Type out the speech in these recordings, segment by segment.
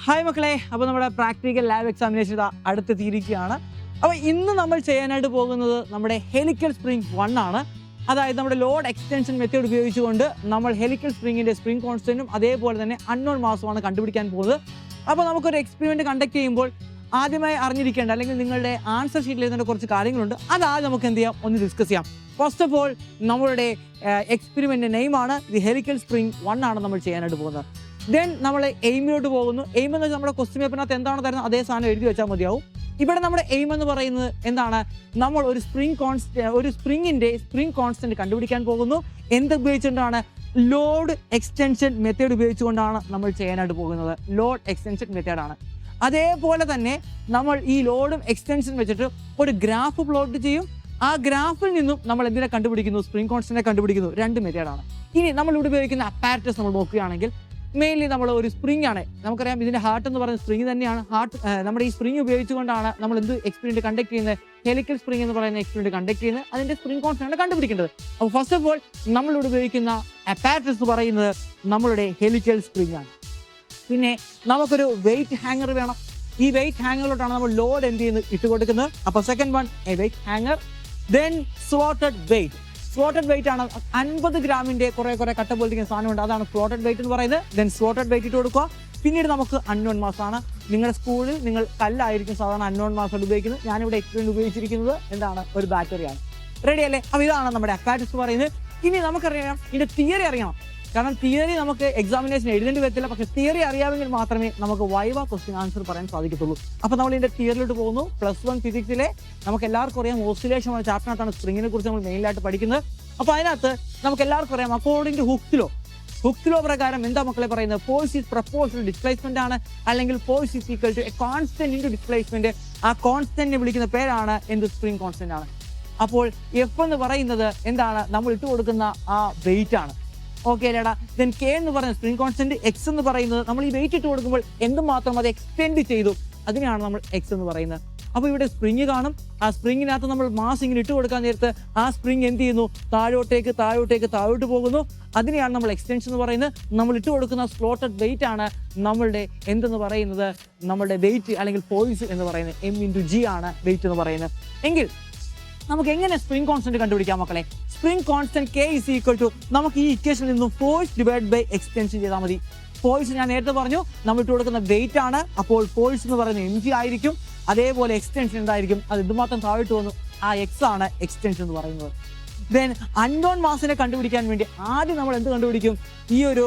Hi മക്കളെ, അപ്പോൾ നമ്മുടെ പ്രാക്ടിക്കൽ ലാബ് എക്സാമിനേഷൻ അടുത്തെത്തിയിരിക്കുകയാണ്. അപ്പോൾ ഇന്ന് നമ്മൾ ചെയ്യാനായിട്ട് പോകുന്നത് നമ്മുടെ ഹെലിക്കൽ സ്പ്രിംഗ് 1 ആണ്. അതായത് നമ്മുടെ ലോഡ് എക്സ്റ്റൻഷൻ മെത്തേഡ് ഉപയോഗിച്ചുകൊണ്ട് നമ്മൾ ഹെലിക്കൽ സ്പ്രിങ്ങിൻ്റെ സ്പ്രിംഗ് കോൺസ്റ്റൻറ്റും അതേപോലെ തന്നെ അൺനോൺ മാസുമാണ് കണ്ടുപിടിക്കാൻ പോകുന്നത്. അപ്പോൾ നമുക്കൊരു എക്സ്പെരിമെൻറ്റ് കണ്ടക്ട് ചെയ്യുമ്പോൾ ആദ്യമായി അറിഞ്ഞിരിക്കേണ്ട അല്ലെങ്കിൽ നിങ്ങളുടെ ആൻസർ ഷീറ്റിൽ എഴുതേണ്ട കുറച്ച് കാര്യങ്ങളുണ്ട്. അതാദ്യം നമുക്ക് എന്ത് ചെയ്യാം, ഒന്ന് ഡിസ്കസ് ചെയ്യാം. ഫസ്റ്റ് ഓഫ് ഓൾ നമ്മളുടെ എക്സ്പെരിമെൻറ്റിൻ്റെ നെയിമാണ് ദി ഹെലിക്കൽ സ്പ്രിംഗ് 1 ആണ് നമ്മൾ ചെയ്യാനായിട്ട് പോകുന്നത്. ദെൻ നമ്മൾ എയിമിലോട്ട് പോകുന്നു. എയിം എന്ന് വെച്ചാൽ നമ്മുടെ ക്വസ്റ്റ്യൻ പേപ്പറിനകത്ത് എന്താണ് തരുന്നത് അതേ സാധനം എഴുതി വെച്ചാൽ മതിയാവും. ഇവിടെ നമ്മുടെ എയിം എന്ന് പറയുന്നത് എന്താണ്, നമ്മൾ ഒരു സ്പ്രിങ്ങിൻ്റെ സ്പ്രിംഗ് കോൺസ്റ്റന്റ് കണ്ടുപിടിക്കാൻ പോകുന്നു. എന്ത് ഉപയോഗിച്ചുകൊണ്ടാണ്? ലോഡ് എക്സ്റ്റൻഷൻ മെത്തേഡ് ഉപയോഗിച്ചുകൊണ്ടാണ് നമ്മൾ ചെയ്യാനായിട്ട് പോകുന്നത്. ലോഡ് എക്സ്റ്റൻഷൻ മെത്തേഡാണ്. അതേപോലെ തന്നെ നമ്മൾ ഈ ലോഡും എക്സ്റ്റൻഷൻ വെച്ചിട്ട് ഒരു ഗ്രാഫ് പ്ലോട്ട് ചെയ്യും. ആ ഗ്രാഫിൽ നിന്നും നമ്മൾ എന്തിനെ കണ്ടുപിടിക്കുന്നു? സ്പ്രിംഗ് കോൺസ്റ്റന്റിനെ കണ്ടുപിടിക്കുന്നു. രണ്ട് മെത്തേഡാണ്. ഇനി നമ്മൾ ഇവിടെ ഉപയോഗിക്കുന്ന അപ്പാരറ്റസ് നമ്മൾ നോക്കുകയാണെങ്കിൽ മെയിൻലി നമ്മൾ ഒരു സ്പ്രിംഗ് ആണ്. നമുക്കറിയാം ഇതിൻ്റെ ഹാർട്ട് എന്ന് പറയുന്ന സ്പ്രിംഗ് തന്നെയാണ്. നമ്മുടെ ഈ സ്പ്രിംഗ് ഉപയോഗിച്ചുകൊണ്ടാണ് നമ്മൾ എന്ത് എക്സ്പെരിമെൻറ്റ് കണ്ടക്ട് ചെയ്യുന്നത്? ഹെലിക്കൽ സ്പ്രിംഗ് എന്ന് പറയുന്ന എക്സ്പെരിമെൻറ്റ് കണ്ടക്ട് ചെയ്യുന്നത്. അതിൻ്റെ സ്പ്രിംഗ് കോൺസ്റ്റന്റ് കണ്ടുപിടിക്കേണ്ടത്. അപ്പോൾ ഫസ്റ്റ് ഓഫ് ഓൾ നമ്മളിവിടെ ഉപയോഗിക്കുന്ന അപ്പാരറ്റസ് എന്ന് പറയുന്നത് നമ്മളുടെ ഹെലിക്കൽ സ്പ്രിംഗ് ആണ്. പിന്നെ നമുക്കൊരു വെയിറ്റ് ഹാങ്ങർ വേണം. ഈ വെയിറ്റ് ഹാങ്ങറിലോട്ടാണ് നമ്മൾ ലോഡ് എന്ത് ചെയ്യുന്നത് ഇട്ട് കൊടുക്കുന്നത്. അപ്പോൾ second one a weight hanger. Then slotted weight. Slotted weight ആണ് 50 ഗ്രാമിൻ്റെ കുറേ കട്ട പോലിരിക്കുന്ന സാധനമുണ്ട്. അതാണ് സ്ലോട്ടഡ് വെയിറ്റ് എന്ന് പറയുന്നത്. ദെൻ സ്ലോട്ടഡ് വെയിറ്റ് ഇട്ട് കൊടുക്കുക. പിന്നീട് നമുക്ക് അൺനോൺ മാസ് ആണ്. നിങ്ങളുടെ സ്കൂളിൽ നിങ്ങൾ കല്ലായിരിക്കും സാധാരണ അൺനോൺ മാസ് ഉപയോഗിക്കുന്നത്. ഞാനിവിടെ എക്സ്പെരിമെൻറ്റ് ഉപയോഗിച്ചിരിക്കുന്നത് എന്താണ്, ഒരു ബാറ്ററിയാണ്. റെഡി അല്ലേ? അപ്പോൾ ഇതാണ് നമ്മുടെ അപ്പാരറ്റസ് പറയുന്നത്. ഇനി നമുക്കറിയാം ഇതിൻ്റെ തിയറി അറിയണം. കാരണം തിയറി നമുക്ക് എക്സാമിനേഷൻ എഴുതേണ്ടി വരത്തില്ല. പക്ഷേ തിയറി അറിയാമെങ്കിൽ മാത്രമേ നമുക്ക് വൈവ ക്വസ്റ്റ്യൻ ആൻസർ പറയാൻ സാധിക്കത്തുള്ളൂ. അപ്പോൾ നമ്മൾ ഇതിൻ്റെ തിയറിലോട്ട് പോകുന്നു. +1 ഫിസിക്സിലെ നമുക്ക് എല്ലാവർക്കും അറിയാം ഓസിലേഷൻ എന്ന ചാപ്റ്ററിനകത്താണ് സ്പ്രിങ്ങിനെ കുറിച്ച് നമ്മൾ മെയിനായിട്ട് പഠിക്കുന്നത്. അപ്പോൾ അതിനകത്ത് നമുക്ക് എല്ലാവർക്കും അറിയാം അക്കോർഡിംഗ് ടു ഹുക്സ് ലോ പ്രകാരം എന്താ മക്കളെ പറയുന്നത്? ഫോഴ്സ് ഈസ് പ്രപ്പോർഷണൽ ഡിസ്പ്ലേസ്മെന്റ് ആണ്, അല്ലെങ്കിൽ force is equal to a constant into displacement. ആ കോൺസ്റ്റന്റിനെ വിളിക്കുന്ന പേരാണ് എന്ത്? സ്പ്രിംഗ് കോൺസ്റ്റന്റ് ആണ്. അപ്പോൾ എഫ് എന്ന് പറയുന്നത് എന്താണ്? നമ്മൾ ഇട്ട് കൊടുക്കുന്ന ആ വെയിറ്റ് ആണ്. ഓക്കെ അല്ലേടാ? ദെൻ കെ എന്ന് പറയുന്നത് സ്പ്രിംഗ് കോൺസ്റ്റന്റ്. എക്സ് എന്ന് പറയുന്നത് നമ്മൾ ഈ വെയിറ്റ് ഇട്ട് കൊടുക്കുമ്പോൾ എന്തുമാത്രം അത് എക്സ്റ്റെൻഡ് ചെയ്തു, അതിനെയാണ് നമ്മൾ എക്സ് എന്ന് പറയുന്നത്. അപ്പോൾ ഇവിടെ സ്പ്രിങ് കാണും. ആ സ്പ്രിങ്ങിനകത്ത് നമ്മൾ മാസ് ഇങ്ങനെ ഇട്ട് കൊടുക്കാൻ നേരത്ത് ആ സ്പ്രിങ് എന്ത് ചെയ്യുന്നു? താഴോട്ട് പോകുന്നു. അതിനെയാണ് നമ്മൾ എക്സ്റ്റൻഷൻ എന്ന് പറയുന്നത്. നമ്മൾ ഇട്ട് കൊടുക്കുന്ന സ്ലോട്ടഡ് വെയിറ്റ് ആണ് നമ്മളുടെ എന്തെന്ന് പറയുന്നത്? നമ്മളുടെ വെയിറ്റ് അല്ലെങ്കിൽ ഫോഴ്സ് എന്ന് പറയുന്നത്. M×G ആണ് വെയിറ്റ് എന്ന് പറയുന്നത്. എങ്കിൽ നമുക്ക് എങ്ങനെ സ്പ്രിംഗ് കോൺസ്റ്റന്റ് കണ്ടുപിടിക്കാം മക്കളെ? Spring constant K is equal to നമുക്ക് ഈ ഇക്വേഷനിൽ നിന്നും ഫോഴ്സ് ഡിവൈഡ് ബൈ എക്സ്റ്റൻഷൻ ചെയ്താൽ മതി. ഫോഴ്സ് ഞാൻ നേരത്തെ പറഞ്ഞു നമ്മൾ ഇട്ട് കൊടുക്കുന്ന വെയിറ്റ് ആണ്. അപ്പോൾ ഫോഴ്സ് എന്ന് പറയുന്നത് mg ആയിരിക്കും. അതേപോലെ എക്സ്റ്റൻഷൻ എന്തായിരിക്കും? അത് എന്തുമാത്രം താഴോട്ട് വന്നു, ആ എക്സ് ആണ് എക്സ്റ്റൻഷൻ എന്ന് പറയുന്നത്. ദെൻ അൺനോൺ മാസിനെ കണ്ടുപിടിക്കാൻ വേണ്ടി ആദ്യം നമ്മൾ എന്ത് കണ്ടുപിടിക്കും? ഈ ഒരു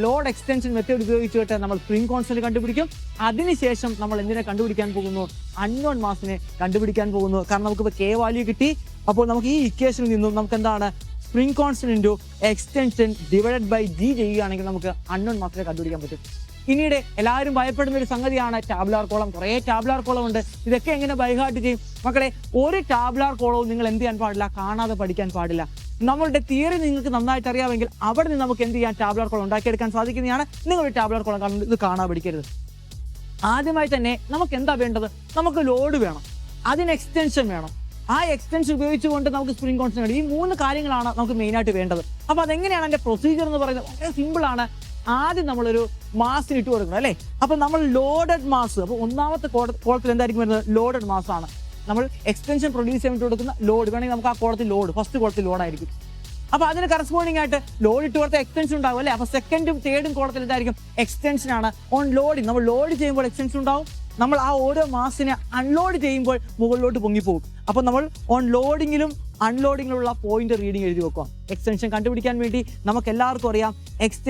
ലോഡ് എക്സ്റ്റൻഷൻ മെത്തേഡ് ഉപയോഗിച്ചിട്ട് നമ്മൾ സ്പ്രിംഗ് കോൺസ്റ്റന്റ് കണ്ടുപിടിക്കും. അതിനുശേഷം നമ്മൾ എന്തിനെ കണ്ടുപിടിക്കാൻ പോകുന്നു? അൺനോൺ മാസിനെ കണ്ടുപിടിക്കാൻ പോകുന്നു. കാരണം നമുക്കിപ്പോൾ K വാല്യൂ കിട്ടി. അപ്പോൾ നമുക്ക് ഈ ഇക്വേഷനിൽ നിന്നും നമുക്ക് എന്താണ്? Spring constant into extension divided by G ചെയ്യുകയാണെങ്കിൽ നമുക്ക് അൺനോൺ മാസിനെ കണ്ടുപിടിക്കാൻ പറ്റും. പിന്നീട് എല്ലാവരും ഭയപ്പെടുന്ന ഒരു സംഗതിയാണ് ടാബുലാർ കോളം. കുറേ ടാബുലാർ കോളം ഉണ്ട്. ഇതൊക്കെ എങ്ങനെ ബൈഹാർട്ട് ചെയ്യും മക്കളെ? ഒരു ടാബുലാർ കോളവും നിങ്ങൾ എന്ത് ചെയ്യാൻ പാടില്ല? കാണാതെ പഠിക്കാൻ പാടില്ല. നമ്മളുടെ തിയറി നിങ്ങൾക്ക് നന്നായിട്ട് അറിയാമെങ്കിൽ അവിടെ നിന്ന് നമുക്ക് എന്ത് ചെയ്യാൻ? ടാബുലാർ കോളം ഉണ്ടാക്കിയെടുക്കാൻ സാധിക്കുന്നതാണ്. നിങ്ങളൊരു ടാബുലാർ കോളം കാണുന്നത് ഇത് കാണാതെ പഠിക്കരുത്. ആദ്യമായി തന്നെ നമുക്ക് എന്താ വേണ്ടത്? നമുക്ക് ലോഡ് വേണം, അതിന് എക്സ്റ്റൻഷൻ വേണം. ആ എക്സ്റ്റൻഷൻ ഉപയോഗിച്ചുകൊണ്ട് നമുക്ക് സ്പ്രിംഗ് കോൺസ്റ്റന്റ് വേണം. ഈ 3 കാര്യങ്ങളാണ് നമുക്ക് മെയിനായിട്ട് വേണ്ടത്. അപ്പോൾ അതെങ്ങനെയാണ് അതിൻ്റെ പ്രൊസീജിയർ എന്ന് പറയുന്നത്? വളരെ സിമ്പിളാണ്. ആദ്യം നമ്മളൊരു മാസിന് ഇട്ട് കൊടുക്കണം അല്ലേ? അപ്പോൾ നമ്മൾ ലോഡഡ് മാസ്, അപ്പോൾ ഒന്നാമത്തെ കോളത്തിൽ എന്തായിരിക്കും വരുന്നത്? ലോഡഡ് മാസ് ആണ്. നമ്മൾ എക്സ്റ്റൻഷൻ പ്രൊഡ്യൂസ് ചെയ്യാൻ വേണ്ടി കൊടുക്കുന്ന ലോഡ് വേണമെങ്കിൽ നമുക്ക് ആ കോളത്തിൽ ഫസ്റ്റ് കോളത്തിൽ ലോഡായിരിക്കും. അപ്പോൾ അതിന് കറസ്പോണ്ടിങ് ആയിട്ട് ലോഡ് ഇട്ട് കൊടുത്ത എക്സ്റ്റൻഷൻ ഉണ്ടാവും അല്ലേ? അപ്പോൾ സെക്കൻഡും തേർഡും കോളത്തിൽ എന്തായിരിക്കും? എക്സ്റ്റൻഷൻ ആണ്. ഓൺ ലോഡിങ് നമ്മൾ ലോഡ് ചെയ്യുമ്പോൾ എക്സ്റ്റൻഷൻ ഉണ്ടാവും. നമ്മൾ ആ ഓരോ മാസിനെ അൺലോഡ് ചെയ്യുമ്പോൾ മുകളിലോട്ട് പൊങ്ങിപ്പോകും. അപ്പോൾ നമ്മൾ ഓൺ ലോഡിങ്ങിലും അൺലോഡിങ്ങിലുള്ള പോയിന്റ് റീഡിങ് എഴുതി വെക്കുക. എക്സ്റ്റൻഷൻ കണ്ടുപിടിക്കാൻ വേണ്ടി നമുക്ക് എല്ലാവർക്കും അറിയാം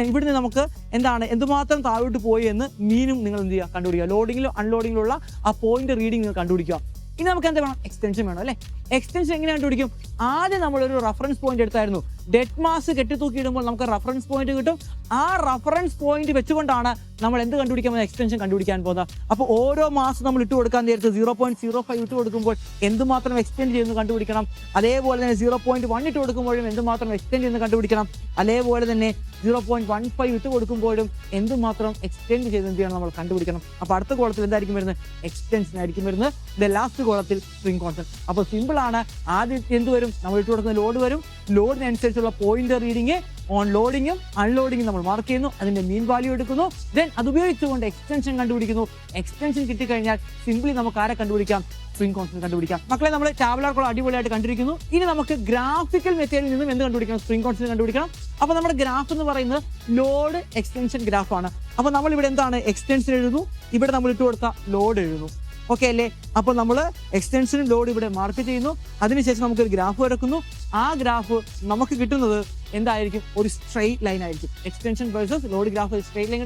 ഇവിടുന്ന് നമുക്ക് എന്താണ് എന്തുമാത്രം താഴോട്ട് പോയി എന്ന് മീനും നിങ്ങൾ എന്ത് ചെയ്യുക? കണ്ടുപിടിക്കുക. ലോഡിങ്ങിലും അൺലോഡിങ്ങിലുള്ള ആ പോയിന്റ് റീഡിങ് നിങ്ങൾ കണ്ടുപിടിക്കുക. ഇനി നമുക്ക് എന്താ വേണം? എക്സ്റ്റൻഷൻ വേണം അല്ലേ? എക്സ്റ്റൻഷൻ എങ്ങനെ കണ്ടുപിടിക്കും? ആദ്യം നമ്മളൊരു റഫറൻസ് പോയിന്റ് എടുത്തായിരുന്നു. ഡെഡ് മാസ് കെട്ടിത്തൂക്കിയിടുമ്പോൾ നമുക്ക് റഫറൻസ് പോയിന്റ് കിട്ടും. ആ റഫറൻസ് പോയിന്റ് വെച്ചുകൊണ്ടാണ് നമ്മൾ എന്ത് കണ്ടുപിടിക്കാൻ പോകുന്നത്? എക്സ്റ്റൻഷൻ കണ്ടുപിടിക്കാൻ പോകുന്നത്. അപ്പോൾ ഓരോ മാസം നമ്മൾ ഇട്ട് കൊടുക്കാൻ നേരത്ത് 0.05 ഇട്ട് കൊടുക്കുമ്പോൾ എന്തുമാത്രം എക്സ്റ്റെൻഡ് ചെയ്യുന്നു കണ്ടുപിടിക്കണം. അതേപോലെ തന്നെ 0.1 ഇട്ട് കൊടുക്കുമ്പോഴും എന്തുമാത്രം എക്സ്റ്റെൻഡ് ചെയ്യുന്നു കണ്ടുപിടിക്കണം. അതേപോലെ തന്നെ 0.15 ഇട്ട് കൊടുക്കുമ്പോഴും എന്തുമാത്രം എക്സ്റ്റെൻഡ് ചെയ്ത് എന്ത് ചെയ്യണം? നമ്മൾ കണ്ടുപിടിക്കണം. അപ്പോൾ അടുത്ത കോളത്തിൽ എന്തായിരിക്കും വരുന്നത്? എക്സ്റ്റൻഷൻ ആയിരിക്കും വരുന്നത്. ലാസ്റ്റ് കോളത്തിൽ സ്പ്രിംഗ് കോൺസ്റ്റന്റ്. അപ്പോൾ സിമ്പിൾ എന്താണ് ആദ്യം എന്ത് വരും, നമ്മൾ ഇട്ട് കൊടുക്കുന്ന ലോഡ് വരും. ലോഡിനനുസരിച്ചുള്ള പോയിന്റ് റീഡിങ് ഓൺ ലോഡിങ്ങും അൺലോഡിങ്ങും നമ്മൾ മാർക്ക് ചെയ്യുന്നു, അതിന്റെ മീൻ വാല്യൂ എടുക്കുന്നു. ദെൻ അത് ഉപയോഗിച്ചുകൊണ്ട് എക്സ്റ്റൻഷൻ കണ്ടുപിടിക്കുന്നു. എക്സ്റ്റൻഷൻ കിട്ടിക്കഴിഞ്ഞാൽ സിംപ്ലി നമുക്ക് ആരെ കണ്ടുപിടിക്കാം, സ്പ്രിംഗ് കോൺസ്റ്റന്റ് കണ്ടുപിടിക്കാം. മക്കളെ നമ്മൾ ടാബുലാർ കോളം അടിപൊളിയായിട്ട് കണ്ടിരിക്കുന്നു. ഇനി നമുക്ക് ഗ്രാഫിക്കൽ മെത്തേഡിൽ നിന്നും എന്ത് കണ്ടുപിടിക്കണം, സ്പ്രിംഗ് കോൺസ്റ്റന്റ് കണ്ടുപിടിക്കണം. അപ്പൊ നമ്മുടെ ഗ്രാഫ് എന്ന് പറയുന്നത് ലോഡ് എക്സ്റ്റൻഷൻ ഗ്രാഫാണ്. അപ്പൊ നമ്മൾ ഇവിടെ എന്താണ് എക്സ്റ്റൻഷൻ എഴുതുന്നു, ഇവിടെ നമ്മൾ ഇട്ട് കൊടുത്ത ലോഡ് എഴുതുന്നു. ഓക്കെ അല്ലേ? അപ്പൊ നമ്മൾ എക്സ്റ്റൻഷനും ലോഡ് ഇവിടെ മാർക്ക് ചെയ്യുന്നു. അതിനുശേഷം നമുക്കൊരു ഗ്രാഫ് വരക്കുന്നു. ആ ഗ്രാഫ് നമുക്ക് കിട്ടുന്നത് എന്തായിരിക്കും, ഒരു സ്ട്രെയിറ്റ് ലൈൻ ആയിരിക്കും. Extension versus load graph straight line.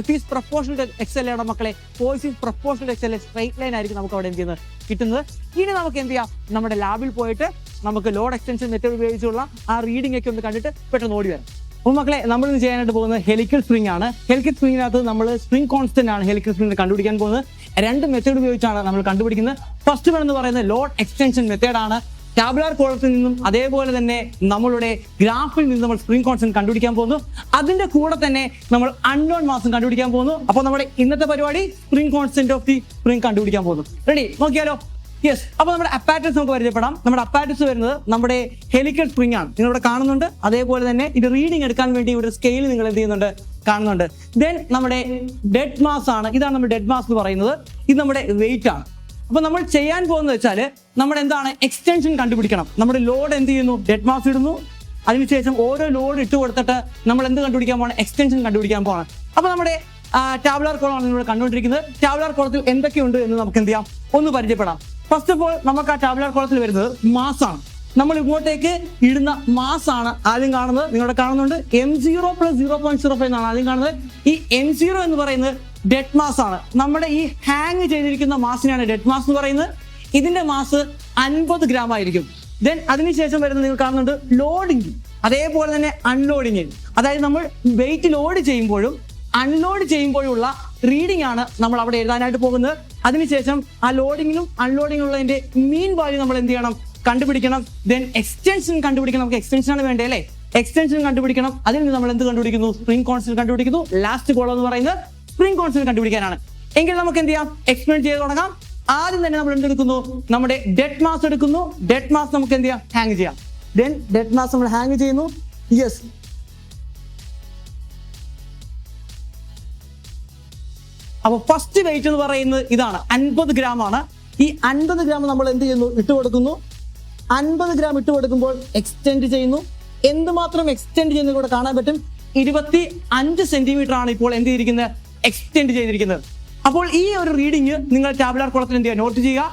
F is proportional to X അല്ലേ മക്കളെ, force is proportional to X അല്ലേ, സ്ട്രെയിറ്റ് ലൈൻ ആയിരിക്കും നമുക്ക് അവിടെ എന്ത് ചെയ്യുന്നത് കിട്ടുന്നത്. ഇനി നമുക്ക് എന്ത് ചെയ്യാം, നമ്മുടെ ലാബിൽ പോയിട്ട് നമുക്ക് ലോഡ് എക്സ്റ്റൻഷൻ മെത്തേഡ് ഉപയോഗിച്ചുള്ള ആ റീഡിംഗ് ഒക്കെ ഒന്ന് കണ്ടിട്ട് പെട്ടെന്ന് ഓടി വരാം. അപ്പോൾ മക്കളെ നമ്മൾ ഇന്ന് ചെയ്യാനായിട്ട് പോകുന്നത് ഹെലിക്കൽ സ്പ്രിംഗ് ആണ്. ഹെലിക്കൽ സ്പ്രിംഗിനകത്ത് നമ്മൾ സ്പ്രിംഗ് കോൺസ്റ്റന്റ് ആണ് ഹെലിക്കൽ സ്പ്രിംഗ് കണ്ടുപിടിക്കാൻ പോകുന്നത്. രണ്ട് മെത്തേഡ് ഉപയോഗിച്ചാണ് നമ്മൾ കണ്ടുപിടിക്കുന്നത്. ഫസ്റ്റ് വൺ എന്ന് പറയുന്നത് ലോഡ് എക്സ്റ്റൻഷൻ മെത്തേഡാണ്. ടാബുലാർ കോളത്തിൽ നിന്നും അതേപോലെ തന്നെ നമ്മളുടെ ഗ്രാഫിൽ നിന്ന് നമ്മൾ സ്പ്രിംഗ് കോൺസ്റ്റന്റ് കണ്ടുപിടിക്കാൻ പോകുന്നു. അതിന്റെ കൂടെ തന്നെ നമ്മൾ അൺനോൺ മാസം കണ്ടുപിടിക്കാൻ പോകുന്നു. അപ്പോൾ നമ്മുടെ ഇന്നത്തെ പരിപാടി spring constant of the spring കണ്ടുപിടിക്കാൻ പോകുന്നു. റെഡി? നോക്കിയാലോ? യെസ്. അപ്പൊ നമ്മുടെ അപ്പാറ്റസ് നമുക്ക് പരിചയപ്പെടാം. നമ്മുടെ അപ്പാറ്റസ് വരുന്നത് നമ്മുടെ ഹെലിക്കൽ സ്പ്രിംഗ് ആണ്, നിങ്ങൾ ഇവിടെ കാണുന്നുണ്ട്. അതേപോലെ തന്നെ ഇത് റീഡിംഗ് എടുക്കാൻ വേണ്ടി ഇവിടെ സ്കെയിൽ നിങ്ങൾ എന്ത് ചെയ്യുന്നുണ്ട്, കാണുന്നുണ്ട്. ദെൻ നമ്മുടെ ഡെഡ് മാസ് ആണ്, ഇതാണ് നമ്മുടെ ഡെഡ് മാസ് എന്ന് പറയുന്നത്. ഇത് നമ്മുടെ വെയിറ്റ് ആണ്. അപ്പൊ നമ്മൾ ചെയ്യാൻ പോകുന്നത് വെച്ചാൽ നമ്മൾ എന്താണ് എക്സ്റ്റൻഷൻ കണ്ടുപിടിക്കണം. നമ്മുടെ ലോഡ് എന്ത് ചെയ്യുന്നു, ഡെഡ് മാസ് ഇടുന്നു. അതിനുശേഷം ഓരോ ലോഡ് ഇട്ട് കൊടുത്തിട്ട് നമ്മൾ എന്ത് കണ്ടുപിടിക്കാൻ പോകണം, എക്സ്റ്റൻഷൻ കണ്ടുപിടിക്കാൻ പോകണം. അപ്പൊ നമ്മുടെ ടാബുലാർ കോളമാണ് നമ്മൾ കണ്ടുകൊണ്ടിരിക്കുന്നത്. ടാബുലാർ കോളത്തിൽ എന്തൊക്കെയുണ്ട് എന്ന് നമുക്ക് എന്ത് ചെയ്യാം, ഒന്ന് പരിചയപ്പെടാം. ഫസ്റ്റ് ഓഫ് ഓൾ നമുക്ക് ആ ടാബുലാർ കോളത്തിൽ വരുന്നത് മാസ് ആണ്. നമ്മൾ ഇങ്ങോട്ടേക്ക് ഇടുന്ന മാസ് ആണ് ആദ്യം കാണുന്നത്. നിങ്ങളുടെ കാണുന്നുണ്ട് M0 + 0.05 എന്നാണ് ആദ്യം കാണുന്നത്. ഈ M0 എന്ന് പറയുന്നത് ഡെഡ് മാസ് ആണ്. നമ്മുടെ ഈ ഹാങ് ചെയ്തിരിക്കുന്ന മാസിനാണ് ഡെഡ് മാസ് എന്ന് പറയുന്നത്. ഇതിന്റെ മാസ് 50 ഗ്രാം ആയിരിക്കും. ദെൻ അതിനുശേഷം വരുന്നത് നിങ്ങൾ കാണുന്നുണ്ട് ലോഡിങ്, അതേപോലെ തന്നെ അൺലോഡിങ്. അതായത് നമ്മൾ വെയിറ്റ് ലോഡ് ചെയ്യുമ്പോഴും അൺലോഡ് ചെയ്യുമ്പോഴുള്ള റീഡിംഗ് ആണ് നമ്മൾ അവിടെ എഴുതാനായിട്ട് പോകുന്നത്. അതിനുശേഷം ആ ലോഡിങ്ങിനും അൺലോഡിംഗ് ഉള്ളതിന്റെ മീൻ വാല്യൂ നമ്മൾ എന്ത് ചെയ്യണം, കണ്ടുപിടിക്കണം. ദെൻ എക്സ്റ്റൻഷൻ കണ്ടുപിടിക്കണം. നമുക്ക് എക്സ്റ്റൻഷൻ ആണ് വേണ്ടേ അല്ലേ, എക്സ്റ്റൻഷൻ കണ്ടുപിടിക്കണം. അതിൽ നിന്ന് നമ്മൾ എന്ത് കണ്ടുപിടിക്കുന്നു, സ്പ്രിംഗ് കോൺസ്റ്റന്റ് കണ്ടുപിടിക്കുന്നു. ലാസ്റ്റ് കോളം എന്ന് പറയുന്നത് സ്പ്രിംഗ് കോൺസ്റ്റന്റ് കണ്ടുപിടിക്കാനാണ്. എങ്കിൽ നമുക്ക് എന്ത് ചെയ്യാം, എക്സ്പ്ലെയിൻ ചെയ്ത് തുടങ്ങാം. ആദ്യം തന്നെ നമ്മൾ എന്തെടുക്കുന്നു, നമ്മുടെ ഡെഡ് മാസ് എടുക്കുന്നു. ഡെഡ് മാസ് നമുക്ക് എന്ത് ചെയ്യാം, ഹാങ് ചെയ്യാം. ദെൻ ഡെഡ് മാസ് നമ്മൾ ഹാങ് ചെയ്യുന്നു. യെസ്. അപ്പൊ ഫസ്റ്റ് വെയിറ്റ് എന്ന് പറയുന്നത് ഇതാണ്, 50 ഗ്രാം ആണ്. ഈ 50 ഗ്രാം നമ്മൾ എന്ത് ചെയ്യുന്നു, ഇട്ട് കൊടുക്കുന്നു. 50 ഗ്രാം ഇട്ട് കൊടുക്കുമ്പോൾ എക്സ്റ്റെൻഡ് ചെയ്യുന്നു. എന്തുമാത്രം എക്സ്റ്റെൻഡ് ചെയ്യുന്നത് ഇവിടെ കാണാൻ പറ്റും. 25 സെന്റിമീറ്റർ ആണ് ഇപ്പോൾ എന്ത് ചെയ്തിരിക്കുന്നത്, എക്സ്റ്റെൻഡ് ചെയ്തിരിക്കുന്നത്. അപ്പോൾ ഈ ഒരു റീഡിങ് നിങ്ങൾ ടാബുലാർ കോളത്തിൽ എന്ത് ചെയ്യുക, നോട്ട് ചെയ്യുക.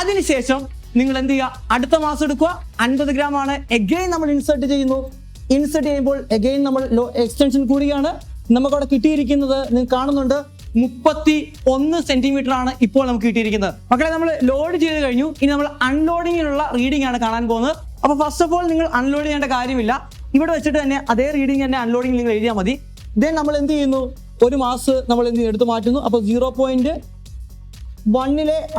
അതിനുശേഷം നിങ്ങൾ എന്ത് ചെയ്യുക, അടുത്ത മാസം എടുക്കുക. 50 ഗ്രാം ആണ്. എഗെയിൻ നമ്മൾ ഇൻസേർട്ട് ചെയ്യുന്നു. ഇൻസേർട്ട് ചെയ്യുമ്പോൾ എഗെയിൻ നമ്മൾ എക്സ്റ്റൻഷൻ കൂടുകയാണ്. നമുക്കവിടെ കിട്ടിയിരിക്കുന്നത് നിങ്ങൾ കാണുന്നുണ്ട്, 31 സെന്റിമീറ്റർ ആണ് ഇപ്പോൾ നമുക്ക് കിട്ടിയിരിക്കുന്നത്. മക്കളെ നമ്മൾ ലോഡ് ചെയ്ത് കഴിഞ്ഞു. ഇനി നമ്മൾ അൺലോഡിങ്ങിനുള്ള റീഡിംഗ് ആണ് കാണാൻ പോകുന്നത്. അപ്പൊ ഫസ്റ്റ് ഓഫ് ഓൾ നിങ്ങൾ അൺലോഡ് ചെയ്യേണ്ട കാര്യമില്ല. ഇവിടെ വെച്ചിട്ട് തന്നെ അതേ റീഡിംഗ് തന്നെ അൺലോഡിംഗ് നിങ്ങൾ എഴുതിയാൽ മതി. ദെൻ നമ്മൾ എന്ത് ചെയ്യുന്നു, ഒരു മാസ് നമ്മൾ എന്ത് എടുത്ത് മാറ്റുന്നു. അപ്പോൾ 0.1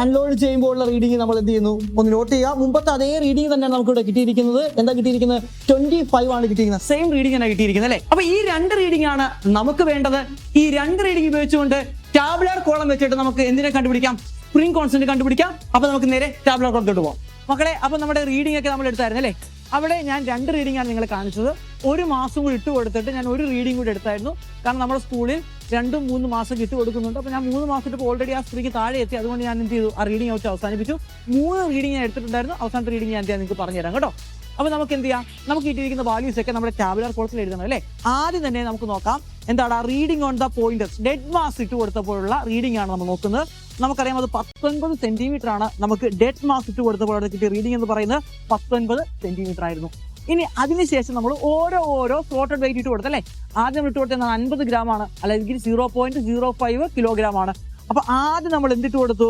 അൺലോഡ് ചെയ്യുമ്പോൾ ഉള്ള റീഡിംഗ് നമ്മൾ എന്ത് ചെയ്യുന്നു, ഒന്ന് നോട്ട് ചെയ്യുക. മുമ്പത്തെ അതേ റീഡിംഗ് തന്നെയാണ് നമുക്ക് ഇവിടെ കിട്ടിയിരിക്കുന്നത്. എന്താ കിട്ടിയിരിക്കുന്നത്, 25 ആണ് കിട്ടിയിരിക്കുന്നത്. സെയിം റീഡിംഗ് ആണ് കിട്ടിയിരിക്കുന്നത് അല്ലേ. അപ്പൊ ഈ രണ്ട് റീഡിംഗ് ആണ് നമുക്ക് വേണ്ടത്. ഈ രണ്ട് റീഡിംഗ് ഉപയോഗിച്ചുകൊണ്ട് ടാബുലാർ കോളം വെച്ചിട്ട് നമുക്ക് എന്തിനെ കണ്ടുപിടിക്കാം, സ്പ്രിംഗ് കോൺസ്റ്റന്റ് കണ്ടുപിടിക്കാം. അപ്പൊ നമുക്ക് നേരെ ടാബുലാർ കോളത്തോട്ട് പോകാം മക്കളെ. അപ്പൊ നമ്മുടെ റീഡിംഗ് ഒക്കെ നമ്മൾ എടുത്തായിരുന്നു അല്ലേ. അവിടെ ഞാൻ 2 റീഡിംഗ് ആണ് നിങ്ങളെ കാണിച്ചത്. ഒരു മാസം കൂടി ഇട്ട് കൊടുത്തിട്ട് ഞാൻ ഒരു റീഡിംഗ് കൂടി എടുത്തായിരുന്നു. കാരണം നമ്മുടെ സ്കൂളിൽ 2-3 മാസം ഇട്ട് കൊടുക്കുന്നുണ്ട്. അപ്പോൾ ഞാൻ 3 മാസം ഇട്ട് ഓൾറെഡി ആ സ്ത്രീക്ക് താഴെ എത്തി. അതുകൊണ്ട് ഞാൻ എന്ത് ചെയ്തു, ആ റീഡിംഗ് വെച്ച് അവസാനിപ്പിച്ചു. 3 റീഡിംഗ് ഞാൻ എടുത്തിട്ടുണ്ടായിരുന്നു. അവസാനത്തെ റീഡിംഗ് ഞാൻ നിങ്ങൾക്ക് പറഞ്ഞുതരാം കേട്ടോ. അപ്പോൾ നമുക്ക് എന്ത് ചെയ്യാം, നമുക്ക് കിട്ടിയിരിക്കുന്ന വാല്യൂസ് ഒക്കെ നമ്മുടെ ടാബുലാർ കോളത്തിൽ എഴുതണം അല്ലേ. ആദ്യം തന്നെ നമുക്ക് നോക്കാം എന്താണ് ആ reading on the pointers. Dead mass ഇട്ട് കൊടുത്തപ്പോഴുള്ള റീഡിംഗ് ആണ് നമ്മൾ നോക്കുന്നത്. നമുക്കറിയാം അത് 19 സെന്റിമീറ്റർ ആണ്. നമുക്ക് ഡെഡ് മാസ് ഇട്ട് കൊടുത്തപ്പോൾ കിട്ടിയ റീഡിംഗ് എന്ന് പറയുന്നത് 19 സെന്റിമീറ്റർ ആയിരുന്നു. ഇനി അതിനുശേഷം നമ്മൾ ഓരോ സ്ലോട്ടഡ് വെയിറ്റ് ഇട്ട് കൊടുത്തല്ലേ. ആദ്യം നമ്മൾ ഇട്ട് കൊടുത്തത് 50 ഗ്രാം ആണ്, അല്ലെങ്കിൽ 0.05 കിലോഗ്രാം ആണ്. അപ്പൊ ആദ്യം നമ്മൾ എന്തിട്ട് കൊടുത്തു,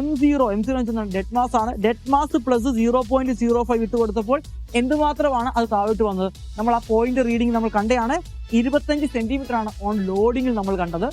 M0 ഡെഡ് മാസ് ആണ്. ഡെഡ് മാസ് പ്ലസ് 0.05 ഇട്ട് കൊടുത്തപ്പോൾ എന്തുമാത്രമാണ് അത് താഴോട്ട് വന്നത്. നമ്മൾ ആ പോയിന്റ് റീഡിംഗ് നമ്മൾ കണ്ടതാണ് 25 സെന്റിമീറ്റർ ആണ് ഓൺ ലോഡിങ്ങിൽ നമ്മൾ കണ്ടത്.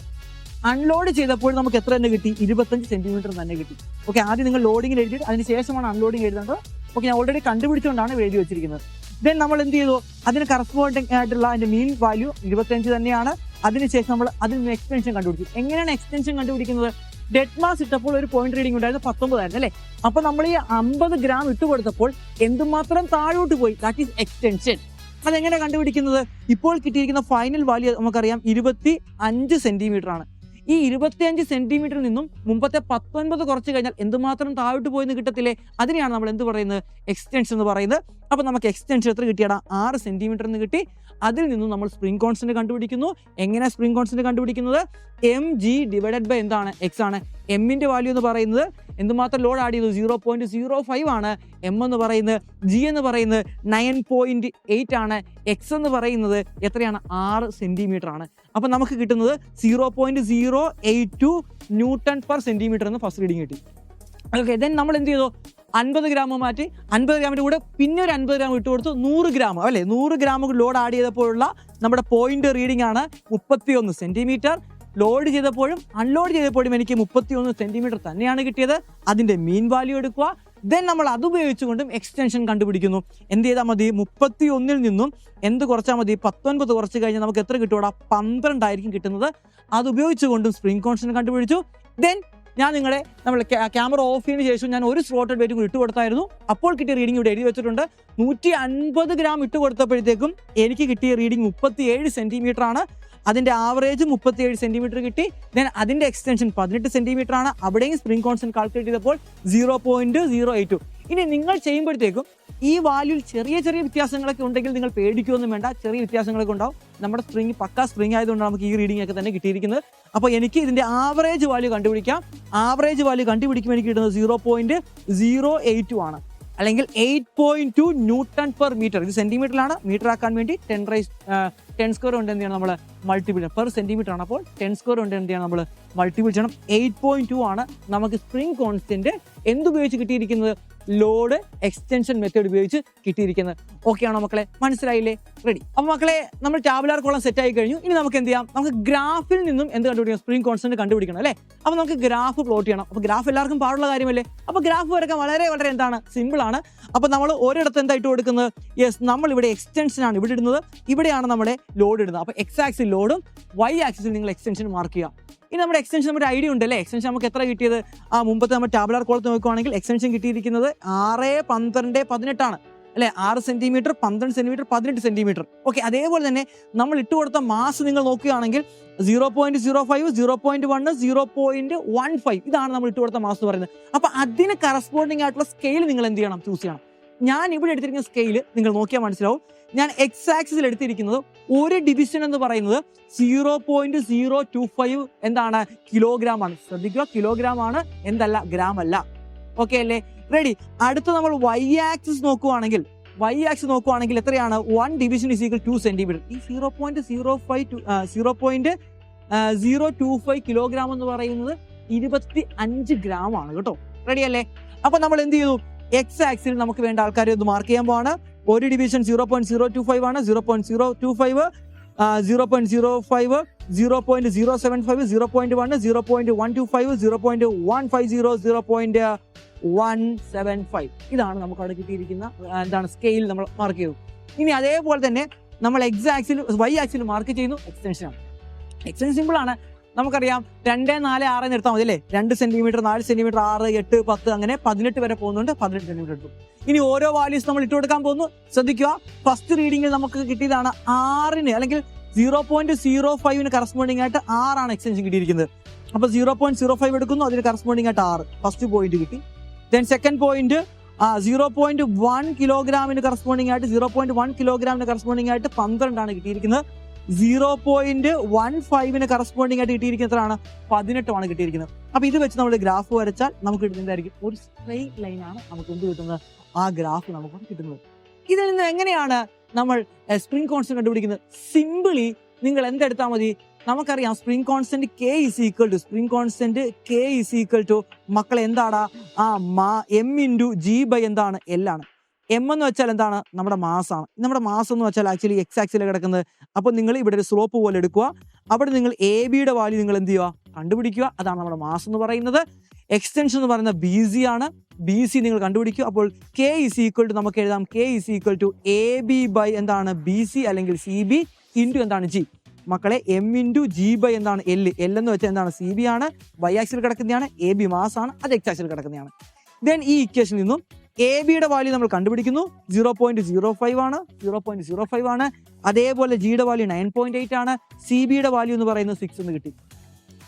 അൺലോഡ് ചെയ്തപ്പോൾ നമുക്ക് എത്ര തന്നെ കിട്ടി, 25 സെന്റിമീറ്റർ തന്നെ കിട്ടി. ഓക്കെ, ആദ്യം നിങ്ങൾ ലോഡിങ്ങിൽ എഴുതിയിട്ട് അതിന് ശേഷമാണ് അൺലോഡിങ് എഴുതേണ്ടത്. ഓക്കെ, ഞാൻ ഓൾറെഡി കണ്ടുപിടിച്ചുകൊണ്ടാണ് എഴുതി വെച്ചിരിക്കുന്നത്. ദെൻ നമ്മൾ എന്ത് ചെയ്തു, അതിന് കറസ്പോണ്ടിങ് ആയിട്ടുള്ള അതിന്റെ മീൻ വാല്യൂ 25 തന്നെയാണ്. അതിനുശേഷം നമ്മൾ അതിൽ നിന്ന് എക്സ്റ്റൻഷൻ കണ്ടുപിടിച്ചു. എങ്ങനെയാണ് എക്സ്റ്റൻഷൻ കണ്ടുപിടിക്കുന്നത്, ഡെഡ് മാസ് ഇട്ടപ്പോൾ ഒരു പോയിന്റ് റീഡിംഗ് ഉണ്ടായിരുന്നു 19 ആയിരുന്നു അല്ലേ. അപ്പൊ നമ്മൾ ഈ 50 ഗ്രാം ഇട്ട് കൊടുത്തപ്പോൾ എന്തുമാത്രം താഴോട്ട് പോയി, ദാറ്റ് ഈസ് എക്സ്റ്റൻഷൻ. അതെങ്ങനെ കണ്ടുപിടിക്കുന്നത്? ഇപ്പോൾ കിട്ടിയിരിക്കുന്ന ഫൈനൽ വാല്യൂ നമുക്കറിയാം 25 സെന്റിമീറ്റർ ആണ്. ഈ 25 സെന്റിമീറ്ററിൽ നിന്നും മുമ്പത്തെ 19 കുറച്ച് കഴിഞ്ഞാൽ എന്തുമാത്രം താഴോട്ട് പോയെന്ന് കിട്ടത്തില്ലേ? അതിനെയാണ് നമ്മൾ എന്ത് പറയുന്നത്? എക്സ്റ്റൻഷൻ എന്ന് പറയുന്നത്. അപ്പൊ നമുക്ക് എക്സ്റ്റൻഷൻ എത്ര കിട്ടിയടാ? 6 സെന്റിമീറ്റർ എന്ന് കിട്ടി. അതിൽ നിന്നും നമ്മൾ സ്പ്രിംഗ് കോൺസ്റ്റന്റ് കണ്ടുപിടിക്കുന്നു. എങ്ങനെ സ്പ്രിംഗ് കോൺസ്റ്റന്റ് കണ്ടുപിടിക്കുന്നത്? mg ഡിവൈഡഡ് ബൈ എന്താണ്? x ആണ്. എമ്മിന്റെ വാല്യൂ എന്ന് പറയുന്നത് എന്തുമാത്രം ലോഡ് ആഡ് ചെയ്തു? 0.05 ആണ്. എം എന്ന് പറയുന്നത്, ജി എന്ന് പറയുന്നത് 9.8 ആണ്. എക്സ് എന്ന് പറയുന്നത് എത്രയാണ്? 6 സെന്റിമീറ്റർ ആണ്. അപ്പൊ നമുക്ക് കിട്ടുന്നത് 0.082 ന്യൂട്ടൺ പെർ സെന്റിമീറ്റർ എന്ന് ഫസ്റ്റ് റീഡിങ് കിട്ടി. ഓക്കെ, ദെൻ നമ്മൾ എന്ത് ചെയ്തു? 50 ഗ്രാം മാറ്റി 50 ഗ്രാമിന്റെ കൂടെ പിന്നെ ഒരു 50 ഗ്രാം ഇട്ട് കൊടുത്തു. 100 ഗ്രാം അല്ലേ, 100 ഗ്രാം ലോഡ് ആഡ് ചെയ്തപ്പോഴുള്ള നമ്മുടെ പോയിന്റ് റീഡിംഗ് ആണ് 31 സെന്റിമീറ്റർ. ലോഡ് ചെയ്തപ്പോഴും അൺലോഡ് ചെയ്തപ്പോഴും എനിക്ക് 31 സെന്റിമീറ്റർ തന്നെയാണ് കിട്ടിയത്. അതിന്റെ മീൻ വാല്യൂ എടുക്കുക. ദെൻ നമ്മൾ അത് ഉപയോഗിച്ചുകൊണ്ടും എക്സ്റ്റൻഷൻ കണ്ടുപിടിക്കുന്നു. എന്ത് ചെയ്താൽ മതി? 31 നിന്നും എന്ത് കുറച്ചാൽ മതി? 19 കുറച്ച് കഴിഞ്ഞാൽ നമുക്ക് എത്ര കിട്ടുകൂടാ? 12 ആയിരിക്കും കിട്ടുന്നത്. അത് ഉപയോഗിച്ചുകൊണ്ടും സ്പ്രിംഗ് കോൺസ്റ്റന്റ് കണ്ടുപിടിച്ചു. ദെൻ ഞാൻ നമ്മൾ ക്യാമറ ഓഫ് ചെയ്തതിനു ശേഷം ഞാൻ ഒരു സ്ലോട്ടഡ് വെയിറ്റ് കൂടി ഇട്ട് കൊടുത്തായിരുന്നു. അപ്പോൾ കിട്ടിയ റീഡിംഗ് ഇവിടെ എഴുതി വെച്ചിട്ടുണ്ട്. 150 ഗ്രാം ഇട്ട് കൊടുത്തപ്പോഴത്തേക്കും എനിക്ക് കിട്ടിയ റീഡിംഗ് 37 സെന്റിമീറ്റർ ആണ്. അതിന്റെ ആവറേജ് 37 സെന്റിമീറ്റർ കിട്ടി. ദെൻ അതിന്റെ എക്സ്റ്റൻഷൻ 18 സെന്റിമീറ്റർ ആണ്. അവിടെയും സ്പ്രിംഗ് കോൺസ്റ്റന്റ് കാൽക്കുലേറ്റ് ചെയ്തപ്പോൾ 0.082. ഇനി നിങ്ങൾ ചെയ്യുമ്പോഴത്തേക്കും ഈ വാല്യൂവിൽ ചെറിയ ചെറിയ വ്യത്യാസങ്ങളൊക്കെ ഉണ്ടെങ്കിൽ നിങ്ങൾ പേടിക്കുകയൊന്നും വേണ്ട. ചെറിയ വ്യത്യാസങ്ങളൊക്കെ ഉണ്ടാവും. നമ്മുടെ സ്പ്രിംഗ് പക്കാ സ്പ്രിംഗ് ആയതുകൊണ്ട് നമുക്ക് ഈ റീഡിംഗ് ഒക്കെ തന്നെ കിട്ടിയിരിക്കുന്നത്. അപ്പോൾ എനിക്ക് ഇതിന്റെ ആവറേജ് വാല്യൂ കണ്ടുപിടിക്കാം. ആവറേജ് വാല്യൂ കണ്ടുപിടിക്കുമ്പോൾ എനിക്ക് കിട്ടുന്നത് 0.082 ആണ്, അല്ലെങ്കിൽ 8.2 ന്യൂട്ടൺ പെർ മീറ്റർ. ഇത് സെന്റിമീറ്ററിലാണ്. മീറ്റർ ആക്കാൻ വേണ്ടി 10 സ്ക്വയർ കൊണ്ട് എന്ത് ചെയ്യണം? നമ്മൾ മൾട്ടിപ്പിൾ ചെയ്യണം. പെർ സെന്റിമീറ്റർ ആണ്. അപ്പോൾ 10 സ്ക്വയർ കൊണ്ട് എന്ത് ചെയ്യണം? നമ്മൾ മൾട്ടിപ്പിൾ ചെയ്യണം. 8.2 ആണ് നമുക്ക് സ്പ്രിംഗ് കോൺസ്റ്റന്റ് എന്തുപയോഗിച്ച് കിട്ടിയിരിക്കുന്നത്? ലോഡ് എക്സ്റ്റൻഷൻ മെത്തേഡ് ഉപയോഗിച്ച് കിട്ടിയിരിക്കുന്നത്. ഓക്കെ ആണോ മക്കളെ? മനസ്സിലായില്ലേ? റെഡി. അപ്പോൾ മക്കളെ, നമ്മൾ ടാബുലാർ കോളം സെറ്റ് ആയി കഴിഞ്ഞു. ഇനി നമുക്ക് എന്ത് ചെയ്യാം? നമുക്ക് ഗ്രാഫിൽ നിന്നും എന്ത് കണ്ടുപിടിക്കണം? സ്പ്രിംഗ് കോൺസ്റ്റന്റ് കണ്ടുപിടിക്കണം അല്ലേ. അപ്പോൾ നമുക്ക് ഗ്രാഫ് പ്ലോട്ട് ചെയ്യണം. അപ്പോൾ ഗ്രാഫ് എല്ലാവർക്കും പാടുള്ള കാര്യമല്ലേ. അപ്പോൾ ഗ്രാഫ് വരയ്ക്കാൻ വളരെ വളരെ എന്താണ്? സിമ്പിൾ ആണ്. അപ്പോൾ നമ്മൾ ഒരിടത്ത് എന്തായിട്ട് കൊടുക്കുന്നത്? യെസ്, നമ്മൾ ഇവിടെ എക്സ്റ്റൻഷൻ ആണ് ഇവിടെ ഇടുന്നത്. ഇവിടെയാണ് നമ്മുടെ ലോഡ് ഇടുന്നത്. അപ്പോൾ എക്സ് ആക്സിൽ ലോഡും വൈ ആക്സിൽ നിങ്ങൾ എക്സ്റ്റൻഷൻ മാർക്ക് ചെയ്യുക. ഇനി നമ്മുടെ എക്സ്റ്റൻഷൻ നമ്മുടെ ഐഡിയ ഉണ്ടല്ലേ. എക്സ്റ്റൻഷൻ നമുക്ക് എത്ര കിട്ടിയത്? മുമ്പത്തെ നമ്മൾ ടാബുലാർ കോളത്ത് നോക്കുകയാണെങ്കിൽ എക്സ്റ്റൻഷൻ കിട്ടിയിരിക്കുന്നത് 6, 12, 18 ആണ് അല്ലെ. 6 സെന്റിമീറ്റർ, 12 സെന്റിമീറ്റർ, 18 സെന്റിമീറ്റർ. ഓക്കെ, അതേപോലെ തന്നെ നമ്മൾ ഇട്ട് കൊടുത്ത മാസ് നിങ്ങൾ നോക്കുകയാണെങ്കിൽ 0.05, 0.1, 0.15 ഇതാണ് നമ്മൾ ഇട്ട് കൊടുത്ത മാസ് എന്ന് പറയുന്നത്. അപ്പൊ അതിന് കറസ്പോണ്ടിങ് ആയിട്ടുള്ള സ്കെയിൽ നിങ്ങൾ എന്ത് ചെയ്യണം? ചൂസ് ചെയ്യണം. ഞാൻ ഇവിടെ എടുത്തിരിക്കുന്ന സ്കെയിൽ നിങ്ങൾ നോക്കിയാൽ മനസ്സിലാവും. ഞാൻ എക്സ് ആക്സിൽ എടുത്തിരിക്കുന്നത് ഒരു ഡിവിഷൻ എന്ന് പറയുന്നത് 0.025 എന്താണ്? കിലോഗ്രാം ആണ്. ശ്രദ്ധിക്കുക, കിലോഗ്രാം ആണ്, എന്തല്ല, ഗ്രാം അല്ല. ഓക്കെ അല്ലേ? റെഡി. അടുത്ത നമ്മൾ വൈ ആക്സിസ് നോക്കുവാണെങ്കിൽ എത്രയാണ്? 1 ഡിവിഷൻ ഇസ് ഈക്വൽ 2 സെന്റിമീറ്റർ. ഈ 0.025 കിലോഗ്രാം എന്ന് പറയുന്നത് 25 ഗ്രാം ആണ് കേട്ടോ. റെഡി അല്ലേ? അപ്പൊ നമ്മൾ എന്ത് ചെയ്തു? എക്സ് ആക്സിൽ നമുക്ക് വേണ്ട ആൾക്കാരെ ഒന്ന് മാർക്ക് ചെയ്യാൻ പോവാണ്. ഒരു ഡിവിഷൻ 0.025 ആണ്. 0.025, 0.05, 0.075, 0.1, 0.125, 0.150, 0.175 ഇതാണ് നമുക്ക് അവിടെ കിട്ടിയിരിക്കുന്ന എന്താണ് സ്കെയിൽ നമ്മൾ മാർക്ക് ചെയ്തു. ഇനി അതേപോലെ തന്നെ നമ്മൾ എക്സ് ആക്സിൽ വൈ ആക്സിൽ മാർക്ക് ചെയ്യുന്നു എക്സ്റ്റൻഷനാണ്. എക്സ്റ്റൻഷൻ സിമ്പിൾ ആണ്. നമുക്കറിയാം 2, 4, 6 നിർത്താൽ മതി അല്ലേ. 2 സെന്റിമീറ്റർ, 4 സെന്റിമീറ്റർ, 6, 8, 10 അങ്ങനെ 18 വരെ പോകുന്നുണ്ട്. 18 സെന്റിമീറ്റർ എടുത്തു. ഇനി ഓരോ വാല്യൂസ് നമ്മൾ ഇട്ട് കൊടുക്കാൻ പോകുന്നു. ശ്രദ്ധിക്കുക, ഫസ്റ്റ് റീഡിംഗിൽ നമുക്ക് കിട്ടിയതാണ് 6 അല്ലെങ്കിൽ 0.05 കറസ്പോണ്ടിങ് ആയിട്ട് 6 ആണ് എക്സ്റ്റൻഷൻ കിട്ടിയിരിക്കുന്നത്. അപ്പൊ 0.05 എടുക്കുന്നു, അതിന് കറസ്പോണ്ടിങ് ആയിട്ട് 6 ഫസ്റ്റ് പോയിന്റ് കിട്ടി. ദെൻ സെക്കൻഡ് പോയിന്റ് 0.1 കിലോഗ്രാമിന് കറസ്പോണ്ടിങ് ആയിട്ട് 0.1 കിലോഗ്രാമിന് കറസ്പോണ്ടിങ് ആയിട്ട് 12 ആണ് കിട്ടിയിരിക്കുന്നത്. 0.15 കറസ്പോണ്ടിങ് ആയിട്ട് കിട്ടിയിരിക്കുന്നത് എത്രയാണ്? 18 ആണ് കിട്ടിയിരിക്കുന്നത്. അപ്പൊ ഇത് വെച്ച് നമ്മൾ ഗ്രാഫ് വരച്ചാൽ നമുക്ക് കിട്ടുന്നതായിരിക്കും ഒരു സ്ട്രെയിറ്റ് ലൈൻ ആണ് നമുക്ക് എന്ത് കിട്ടുന്നത്? ആ ഗ്രാഫ് നമുക്ക് കിട്ടുന്നത്. ഇതിൽ നിന്ന് എങ്ങനെയാണ് നമ്മൾ സ്പ്രിംഗ് കോൺസ്റ്റന്റ് കണ്ടുപിടിക്കുന്നത്? സിമ്പിളി നിങ്ങൾ എന്തെടുത്താൽ മതി? നമുക്കറിയാം spring constant K is equal to മക്കളെ എന്താടാ? M into G by എന്താണ്? L ആണ്. എം എന്ന് വെച്ചാൽ എന്താണ്? നമ്മുടെ മാസാണ്. നമ്മുടെ മാസം എന്ന് വെച്ചാൽ ആക്ച്വലി എക്സ് ആക്സിൽ കിടക്കുന്നത്. അപ്പോൾ നിങ്ങൾ ഇവിടെ ഒരു സ്ലോപ്പ് പോലെ എടുക്കുക. അവിടെ നിങ്ങൾ എ ബിയുടെ വാല്യൂ നിങ്ങൾ എന്ത് ചെയ്യുക? കണ്ടുപിടിക്കുക. അതാണ് നമ്മുടെ മാസം എന്ന് പറയുന്നത്. എക്സ്റ്റൻഷൻ എന്ന് പറയുന്നത് BC ആണ്. BC നിങ്ങൾ കണ്ടുപിടിക്കുക. അപ്പോൾ K is equal to നമുക്ക് എഴുതാം K is equal to AB by എന്താണ്? BC അല്ലെങ്കിൽ CB ഇൻറ്റു എന്താണ്? G. മക്കളെ എം ഇൻറ്റു ജി ബൈ എന്താണ് എൽ എന്ന് വെച്ചാൽ എന്താണ് സി ബി ആണ്, വൈ ആക്സിൽ കിടക്കുന്നതാണ്, എ ബി മാസ് ആണ്, അത് എക്സ് ആക്സിൽ കിടക്കുന്നതാണ്. ദെൻ ഈ ഇക്വേഷനിൽ നിന്നും എ ബിയുടെ വാല്യൂ നമ്മൾ കണ്ടുപിടിക്കുന്നു, 0.05 ആണ്, 0.05 ആണ്. അതേപോലെ ജിയുടെ വാല്യൂ 9.8 ആണ്, സി ബിയുടെ വാല്യൂ എന്ന് പറയുന്നത് 6 എന്ന് കിട്ടി.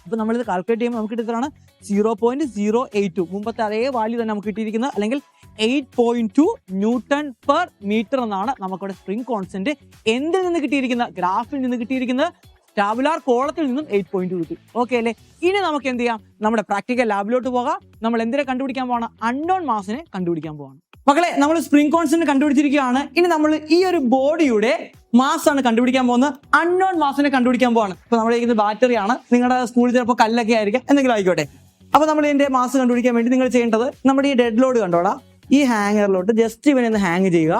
അപ്പോൾ നമ്മളിത് കാൽക്കുലേറ്റ് ചെയ്യുമ്പോൾ നമുക്ക് കിട്ടുന്നതാണ് 0.082. മുമ്പത്തെ അതേ വാല്യൂ തന്നെ നമുക്ക് കിട്ടിയിരിക്കുന്നത്, അല്ലെങ്കിൽ 8.2 ന്യൂട്ടൺ പെർ മീറ്റർ എന്നാണ് നമുക്കിവിടെ സ്പ്രിംഗ് കോൺസ്റ്റന്റ് എന്തിൽ നിന്ന് കിട്ടിയിരിക്കുന്നത്, ഗ്രാഫിൽ നിന്ന് കിട്ടിയിരിക്കുന്നത്. ടാബുലാർ കോളത്തിൽ നിന്നും 8.2 കിട്ടി. ഓക്കെ അല്ലേ? ഇനി നമുക്ക് എന്ത് ചെയ്യാം, നമ്മുടെ പ്രാക്ടിക്കൽ ലാബിലോട്ട് പോകാം. നമ്മൾ എന്തിനെ കണ്ടുപിടിക്കാൻ പോവാണ്, അൺനോൺ മാസിനെ കണ്ടുപിടിക്കാൻ പോവാണ്. മക്കളെ, നമ്മൾ സ്പ്രിംഗ് കോൺസ്റ്റന്റ് കണ്ടുപിടിച്ചിരിക്കുകയാണ്. ഇനി നമ്മൾ ഈ ഒരു ബോഡിയുടെ മാസ് ആണ് കണ്ടുപിടിക്കാൻ പോകുന്നത്, അൺനോൺ മാസിനെ കണ്ടുപിടിക്കാൻ പോവാണ്. ഇപ്പൊ നമ്മുടെ ഇത് ബാറ്ററി ആണ്, നിങ്ങളുടെ സ്കൂളിൽ ചിലപ്പോൾ കല്ലൊക്കെ ആയിരിക്കാം, എന്തെങ്കിലും ആയിക്കോട്ടെ. അപ്പൊ നമ്മൾ ഇതിന്റെ മാസ് കണ്ടുപിടിക്കാൻ വേണ്ടി നിങ്ങൾ ചെയ്യേണ്ടത്, നമ്മുടെ ഈ ഡെഡ് ലോഡ് കണ്ടോടാ, ഈ ഹാങ്ങറിലോട്ട് ജസ്റ്റ് ഇവനെ ഒന്ന് ഹാങ് ചെയ്യുക.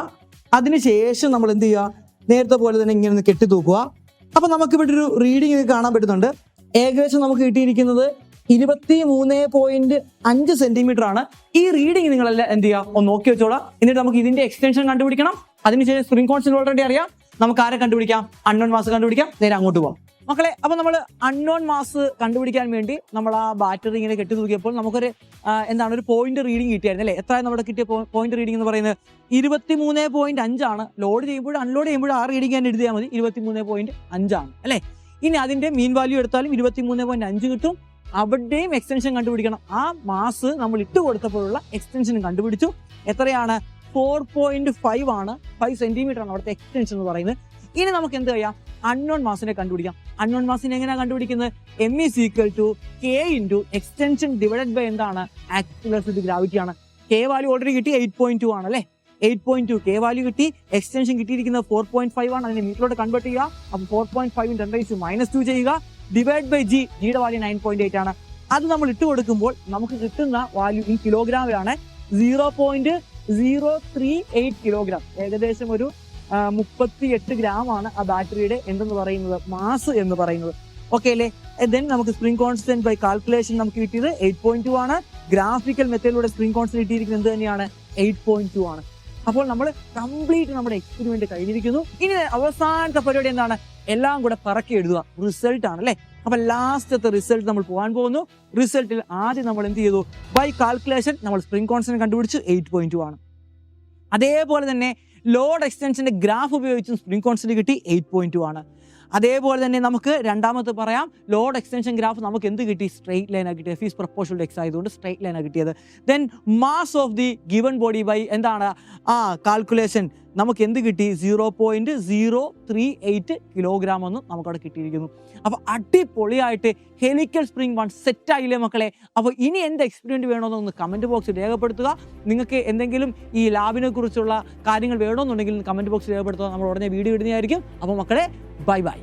അതിനുശേഷം നമ്മൾ എന്ത് ചെയ്യുക, നേരത്തെ പോലെ തന്നെ ഇങ്ങനെ ഒന്ന് കെട്ടി തൂക്കുക. അപ്പൊ നമുക്ക് ഇവിടെ ഒരു റീഡിങ് കാണാൻ പറ്റുന്നുണ്ട്. ഏകദേശം നമുക്ക് കിട്ടിയിരിക്കുന്നത് 23.5 സെന്റിമീറ്റർ ആണ്. ഈ റീഡിങ് നിങ്ങളെല്ലാം എന്ത് ചെയ്യുക, ഒന്ന് നോക്കി വെച്ചോളാം. എന്നിട്ട് നമുക്ക് ഇതിന്റെ എക്സ്റ്റൻഷൻ കണ്ടുപിടിക്കണം. അതിനുശേഷം സ്പ്രിംഗ് കോൺസ്റ്റന്റ് ഓൾറെഡി അറിയാം, നമുക്ക് ആരെ കണ്ടുപിടിക്കാം, അൺനോൺ മാസ് കണ്ടുപിടിക്കാം. നേരെ അങ്ങോട്ട് പോകാം മക്കളെ. അപ്പൊ നമ്മൾ അൺനോൺ മാസ് കണ്ടുപിടിക്കാൻ വേണ്ടി നമ്മൾ ആ ബാറ്ററി ഇങ്ങനെ കെട്ടി തൂക്കിയപ്പോൾ നമുക്കൊരു എന്താണ് ഒരു പോയിന്റ് റീഡിങ് കിട്ടിയായിരുന്നു അല്ലേ? എത്ര നമ്മുടെ കിട്ടിയ പോയിന്റ് റീഡിംഗ് എന്ന് പറയുന്നത് 23.5 ആണ്. ലോഡ് ചെയ്യുമ്പോഴും അൺലോഡ് ചെയ്യുമ്പോഴും ആ റീഡിംഗ് തന്നെ എഴുതിയാൽ മതി, 23.5 ആണ് അല്ലേ? ഇനി അതിന്റെ മീൻ വാല്യൂ എടുത്താലും 23.5 കിട്ടും. അവിടെയും എക്സ്റ്റൻഷൻ കണ്ടുപിടിക്കണം. ആ മാസ് നമ്മൾ ഇട്ട് കൊടുത്തപ്പോഴുള്ള എക്സ്റ്റൻഷനും കണ്ടുപിടിച്ചു. എത്രയാണ്? 4.5 ആണ്, 5 സെന്റിമീറ്റർ ആണ് അവിടുത്തെ എക്സ്റ്റൻഷൻ എന്ന് പറയുന്നത്. ഇനി നമുക്ക് എന്ത് ചെയ്യാം, അൺനോൺ മാസിനെ കണ്ടുപിടിക്കാം. അൺനോൺ മാസിനെ എങ്ങനെയാണ് കണ്ടുപിടിക്കുന്നത്? M is equal to K into extension divided by എന്താണ്, ആക്സിലറേറ്റഡ് ഗ്രാവിറ്റി ആണ്. കെ വാല്യൂ ഓൾറെഡി കിട്ടി 8.2 ആണ് അല്ലേ? 8.2 കെ വാല്യൂ കിട്ടി. എക്സ്റ്റൻഷൻ കിട്ടിയിരിക്കുന്നത് 4.5 ആണ്. അതിനെ മീറ്ററിലോട്ട് കൺവേർട്ട് ചെയ്യുക. അപ്പോൾ 4.5 10⁻² ചെയ്യുക, ഡിവൈഡ് ബൈ ജി. ജിയുടെ വാല്യൂ 9.8 ആണ്. അത് നമ്മൾ ഇട്ട് കൊടുക്കുമ്പോൾ നമുക്ക് കിട്ടുന്ന വാല്യൂ ഇൻ കിലോഗ്രാമിലാണ് 0.038 കിലോഗ്രാം. ഏകദേശം ഒരു 38 ഗ്രാം ആണ് ആ ബാറ്ററിയുടെ എന്തെന്ന് പറയുന്നത്, മാസ് എന്ന് പറയുന്നത്. ഓക്കെ അല്ലേ? ദെൻ നമുക്ക് സ്പ്രിംഗ് കോൺസ്റ്റന്റ് ബൈ കാൽക്കുലേഷൻ നമുക്ക് കിട്ടിയത് 8.2 ആണ്. ഗ്രാഫിക്കൽ മെത്തേഡിലൂടെ സ്പ്രിംഗ് കോൺസ്റ്റന്റ് കിട്ടിയിരിക്കുന്നത് എന്ത് തന്നെയാണ്, 8.2 ആണ്. അപ്പോൾ നമ്മൾ കംപ്ലീറ്റ് നമ്മുടെ എക്സ്പെരിമെന്റ് കഴിഞ്ഞിരിക്കുന്നു. ഇനി അവസാനത്തെ പരിപാടി എന്താണ്, എല്ലാം കൂടെ പറക്കി എഴുതുക, റിസൾട്ട് ആണ് അല്ലേ? അപ്പൊ ലാസ്റ്റത്തെ റിസൾട്ട് നമ്മൾ പോകാൻ പോകുന്നു. റിസൾട്ടിൽ ആദ്യം നമ്മൾ എന്ത് ചെയ്തു, ബൈ കാൽക്കുലേഷൻ നമ്മൾ സ്പ്രിംഗ് കോൺസ്റ്റന്റ് കണ്ടുപിടിച്ച് 8.2 ആണ്. അതേപോലെ തന്നെ ലോഡ് എക്സ്റ്റൻഷന്റെ ഗ്രാഫ് ഉപയോഗിച്ചും സ്പ്രിംഗ് കോൺസ്റ്റന്റ് കിട്ടി 8.2 ആണ്. അതേപോലെ തന്നെ നമുക്ക് രണ്ടാമത്തെ പറയാം, ലോഡ് എക്സ്റ്റൻഷൻ ഗ്രാഫ് നമുക്ക് എന്ത് കിട്ടി, സ്ട്രെയിറ്റ് ലൈനാണ് കിട്ടിയത്. F is proportional to X ആയതുകൊണ്ട് സ്ട്രെയിറ്റ് ലൈനാണ് കിട്ടിയത്. Then mass of the given body by എന്താണ് കാൽക്കുലേഷൻ നമുക്ക് എന്ത് കിട്ടി, 0.038 കിലോഗ്രാം എന്ന് നമുക്കവിടെ കിട്ടിയിരിക്കുന്നു. അപ്പോൾ അടിപൊളിയായിട്ട് ഹെലിക്കൽ സ്പ്രിംഗ് 1 സെറ്റ് ആയില്ലേ മക്കളെ? അപ്പോൾ ഇനി എന്ത് എക്സ്പെരിമെന്റ് വേണമെന്നൊന്ന് കമന്റ് ബോക്സിൽ രേഖപ്പെടുത്തുക. നിങ്ങൾക്ക് എന്തെങ്കിലും ഈ ലാബിനെ കുറിച്ചുള്ള കാര്യങ്ങൾ വേണമെന്നുണ്ടെങ്കിൽ കമന്റ് ബോക്സിൽ രേഖപ്പെടുത്തുക. നമ്മൾ ഉടനെ വീഡിയോ ഇടുന്നതായിരിക്കും. അപ്പോൾ മക്കളെ, ബൈ ബൈ.